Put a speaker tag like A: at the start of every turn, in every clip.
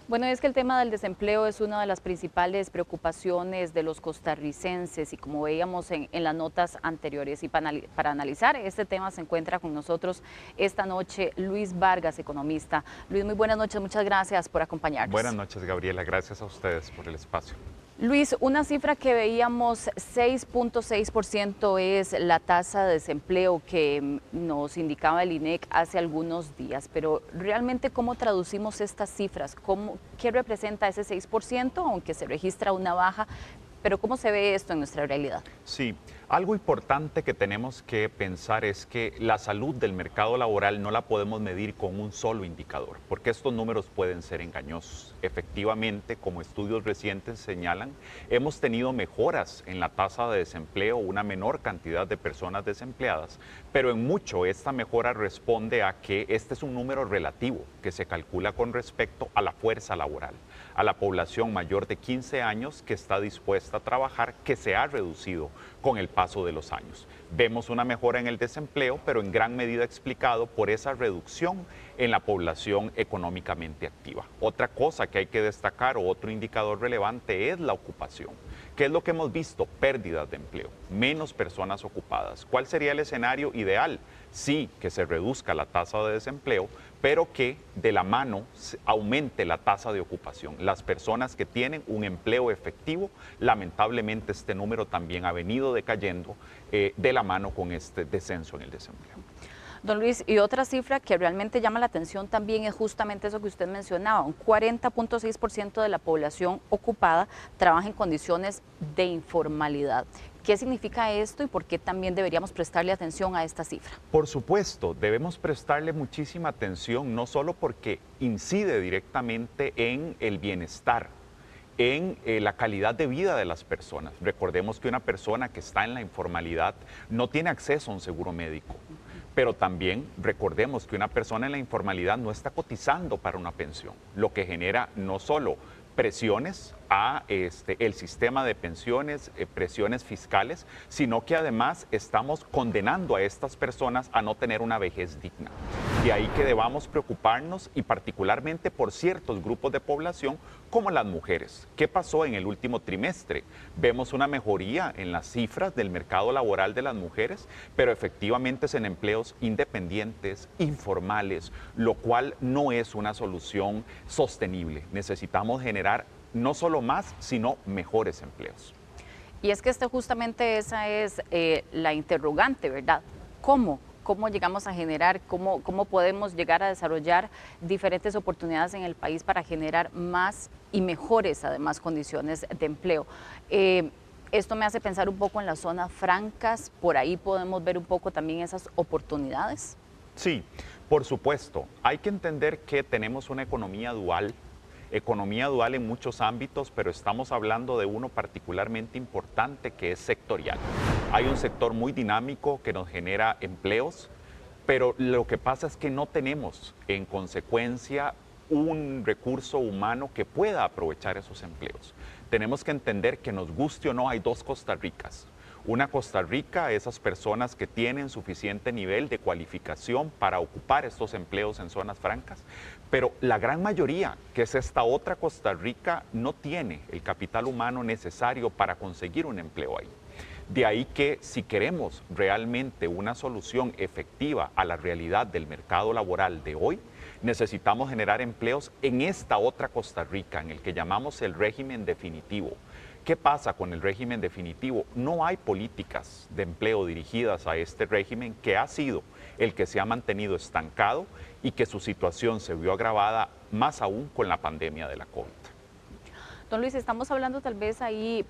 A: Bueno, es que el tema del desempleo es una de las principales preocupaciones de los costarricenses y como veíamos en las notas anteriores. Y para analizar este tema se encuentra con nosotros esta noche Luis Vargas, economista. Luis, muy buenas noches, muchas gracias por
B: Buenas
A: acompañarnos.
B: noches, Gabriela. Gracias a ustedes por el espacio.
A: Luis, una cifra que veíamos, 6.6% es la tasa de desempleo que nos indicaba el INEC hace algunos días, pero realmente ¿cómo traducimos estas cifras? ¿Qué representa ese 6%, aunque se registra una baja? Pero ¿cómo se ve esto en nuestra realidad?
B: Sí, algo importante que tenemos que pensar es que la salud del mercado laboral no la podemos medir con un solo indicador, porque estos números pueden ser engañosos. Efectivamente, como estudios recientes señalan, hemos tenido mejoras en la tasa de desempleo, una menor cantidad de personas desempleadas, pero en mucho esta mejora responde a que este es un número relativo que se calcula con respecto a la fuerza laboral, a la población mayor de 15 años que está dispuesta a trabajar, que se ha reducido con el paso de los años. Vemos una mejora en el desempleo, pero en gran medida explicado por esa reducción en la población económicamente activa. Otra cosa que hay que destacar, o otro indicador relevante, es la ocupación. ¿Qué es lo que hemos visto? Pérdidas de empleo, menos personas ocupadas. ¿Cuál sería el escenario ideal? Sí, que se reduzca la tasa de desempleo, pero que de la mano aumente la tasa de ocupación. Las personas que tienen un empleo efectivo, lamentablemente este número también ha venido decayendo de la mano con este descenso en el desempleo.
A: Don Luis, y otra cifra que realmente llama la atención también es justamente eso que usted mencionaba, un 40.6% de la población ocupada trabaja en condiciones de informalidad. ¿Qué significa esto y por qué también deberíamos prestarle atención a esta cifra?
B: Por supuesto, debemos prestarle muchísima atención, no solo porque incide directamente en el bienestar, en la calidad de vida de las personas. Recordemos que una persona que está en la informalidad no tiene acceso a un seguro médico. Pero también recordemos que una persona en la informalidad no está cotizando para una pensión, lo que genera no solo presiones a el sistema de pensiones, presiones fiscales, sino que además estamos condenando a estas personas a no tener una vejez digna. De ahí que debamos preocuparnos y particularmente por ciertos grupos de población como las mujeres. ¿Qué pasó en el último trimestre? Vemos una mejoría en las cifras del mercado laboral de las mujeres, pero efectivamente es en empleos independientes, informales, lo cual no es una solución sostenible. Necesitamos generar no solo más, sino mejores empleos.
A: Y es que justamente esa es la interrogante, ¿verdad? ¿Cómo? ¿Cómo llegamos a generar, cómo podemos llegar a desarrollar diferentes oportunidades en el país para generar más y mejores, además, condiciones de empleo? Esto me hace pensar un poco en las zonas francas, por ahí podemos ver un poco también esas oportunidades.
B: Sí, por supuesto. Hay que entender que tenemos una economía dual en muchos ámbitos, pero estamos hablando de uno particularmente importante que es sectorial. Hay un sector muy dinámico que nos genera empleos, pero lo que pasa es que no tenemos en consecuencia un recurso humano que pueda aprovechar esos empleos. Tenemos que entender que nos guste o no, hay dos Costa Ricas. Una Costa Rica, esas personas que tienen suficiente nivel de cualificación para ocupar estos empleos en zonas francas, pero la gran mayoría, que es esta otra Costa Rica, no tiene el capital humano necesario para conseguir un empleo ahí. De ahí que si queremos realmente una solución efectiva a la realidad del mercado laboral de hoy, necesitamos generar empleos en esta otra Costa Rica, en el que llamamos el régimen definitivo. ¿Qué pasa con el régimen definitivo? No hay políticas de empleo dirigidas a este régimen, que ha sido el que se ha mantenido estancado y que su situación se vio agravada más aún con la pandemia de la COVID.
A: Don Luis, estamos hablando tal vez ahí,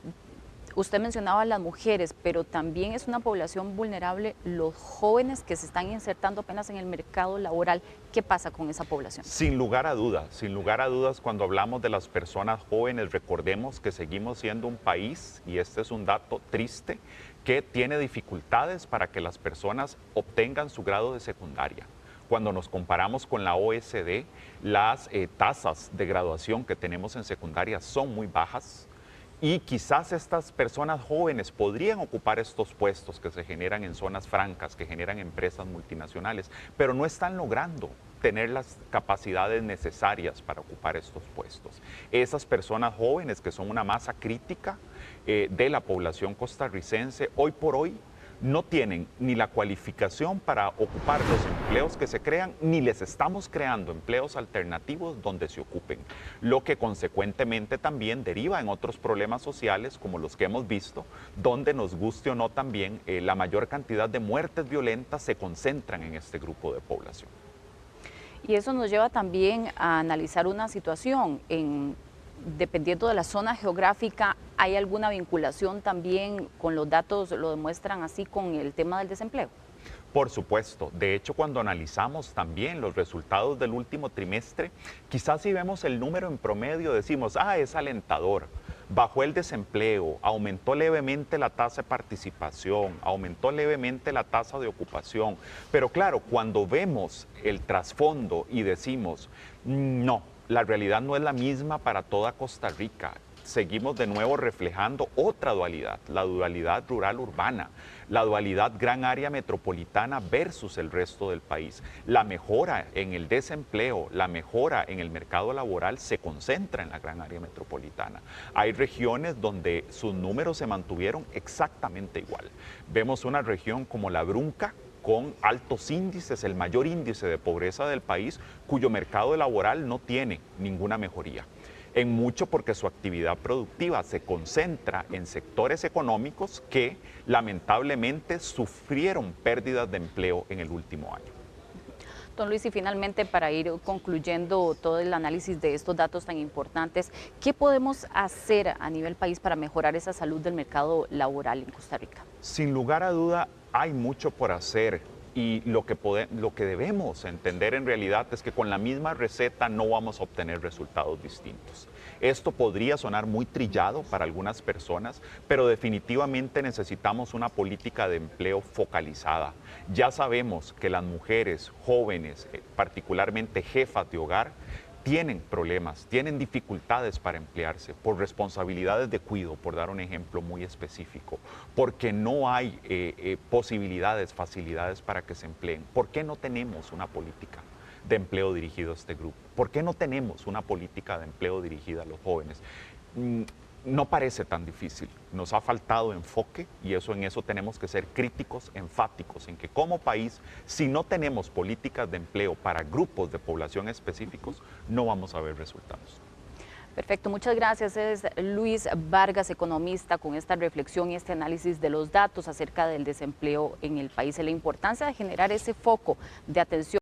A: usted mencionaba a las mujeres, pero también es una población vulnerable los jóvenes que se están insertando apenas en el mercado laboral. ¿Qué pasa con esa población?
B: Sin lugar a dudas, cuando hablamos de las personas jóvenes, recordemos que seguimos siendo un país, y este es un dato triste, que tiene dificultades para que las personas obtengan su grado de secundaria. Cuando nos comparamos con la OECD, las tasas de graduación que tenemos en secundaria son muy bajas. Y quizás estas personas jóvenes podrían ocupar estos puestos que se generan en zonas francas, que generan empresas multinacionales, pero no están logrando tener las capacidades necesarias para ocupar estos puestos. Esas personas jóvenes que son una masa crítica de la población costarricense, hoy por hoy no tienen ni la cualificación para ocupar los empleos que se crean, ni les estamos creando empleos alternativos donde se ocupen, lo que consecuentemente también deriva en otros problemas sociales como los que hemos visto, donde nos guste o no también la mayor cantidad de muertes violentas se concentran en este grupo de población.
A: Y eso nos lleva también a analizar una situación dependiendo de la zona geográfica, ¿hay alguna vinculación también con los datos, lo demuestran así, con el tema del desempleo?
B: Por supuesto, de hecho cuando analizamos también los resultados del último trimestre, quizás si vemos el número en promedio decimos, es alentador, bajó el desempleo, aumentó levemente la tasa de participación, aumentó levemente la tasa de ocupación, pero claro, cuando vemos el trasfondo y decimos, no, la realidad no es la misma para toda Costa Rica. Seguimos de nuevo reflejando otra dualidad, la dualidad rural-urbana, la dualidad gran área metropolitana versus el resto del país. La mejora en el desempleo, la mejora en el mercado laboral se concentra en la gran área metropolitana. Hay regiones donde sus números se mantuvieron exactamente igual. Vemos una región como la Brunca, con altos índices, el mayor índice de pobreza del país, cuyo mercado laboral no tiene ninguna mejoría. En mucho porque su actividad productiva se concentra en sectores económicos que lamentablemente sufrieron pérdidas de empleo en el último año.
A: Don Luis, y finalmente para ir concluyendo todo el análisis de estos datos tan importantes, ¿qué podemos hacer a nivel país para mejorar esa salud del mercado laboral en Costa Rica?
B: Sin lugar a duda, hay mucho por hacer y lo que debemos entender en realidad es que con la misma receta no vamos a obtener resultados distintos. Esto podría sonar muy trillado para algunas personas, pero definitivamente necesitamos una política de empleo focalizada. Ya sabemos que las mujeres jóvenes, particularmente jefas de hogar, tienen problemas, tienen dificultades para emplearse por responsabilidades de cuidado, por dar un ejemplo muy específico, porque no hay posibilidades, facilidades para que se empleen. ¿Por qué no tenemos una política de empleo dirigido a este grupo? ¿Por qué no tenemos una política de empleo dirigida a los jóvenes? No parece tan difícil, nos ha faltado enfoque y en eso tenemos que ser críticos, enfáticos, en que como país, si no tenemos políticas de empleo para grupos de población específicos, no vamos a ver resultados.
A: Perfecto, muchas gracias. Es Luis Vargas, economista, con esta reflexión y este análisis de los datos acerca del desempleo en el país y la importancia de generar ese foco de atención.